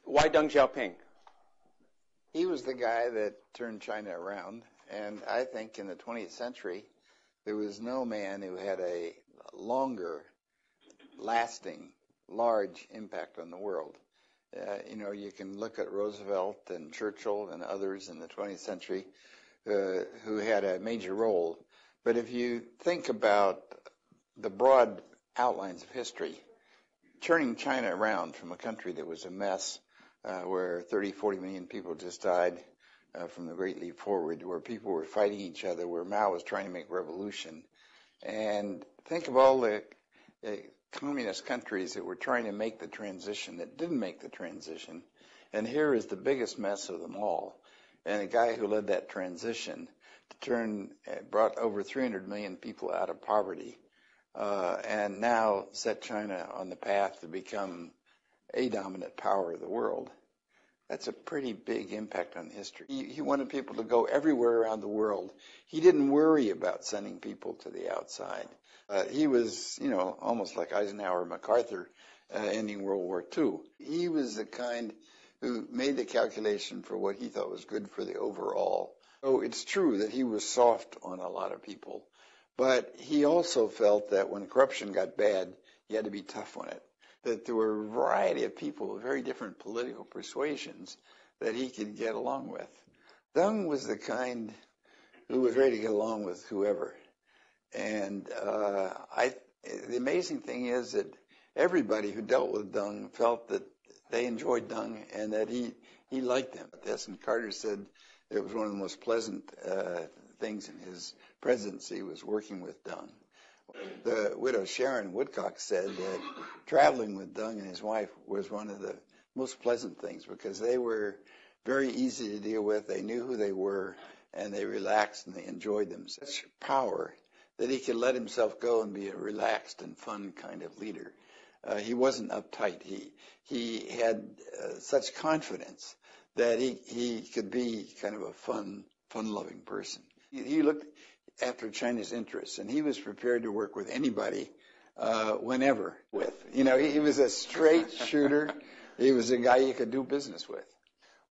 Why Deng Xiaoping? He was the guy that turned China around, and I think in the 20th century, there was no man who had a longer, lasting, large impact on the world. You can look at Roosevelt and Churchill and others in the 20th century who had a major role. But if you think about the broad outlines of history, turning China around from a country that was a mess, where 30, 40 million people just died from the Great Leap Forward, where people were fighting each other, where Mao was trying to make revolution. And think of all the communist countries that were trying to make the transition, that didn't make the transition. And here is the biggest mess of them all. And a guy who led that transition brought over 300 million people out of poverty, and now set China on the path to become a dominant power of the world. That's a pretty big impact on history. He wanted people to go everywhere around the world. He didn't worry about sending people to the outside. He was, almost like Eisenhower and MacArthur ending World War II. He was the kind who made the calculation for what he thought was good for the overall. So it's true that he was soft on a lot of people, but he also felt that when corruption got bad, he had to be tough on it. That there were a variety of people with very different political persuasions that he could get along with. Deng was the kind who was ready to get along with whoever. And the amazing thing is that everybody who dealt with Deng felt that they enjoyed Deng and that he liked them. And Carter said it was one of the most pleasant things in his presidency was working with Deng. The widow Sharon Woodcock said that traveling with Deng and his wife was one of the most pleasant things because they were very easy to deal with. They knew who they were, and they relaxed and they enjoyed them. Such power that he could let himself go and be a relaxed and fun kind of leader. He wasn't uptight. He had such confidence that he could be kind of a fun-loving person. He looked after China's interests, and he was prepared to work with anybody, whenever. He was a straight shooter. He was a guy you could do business with.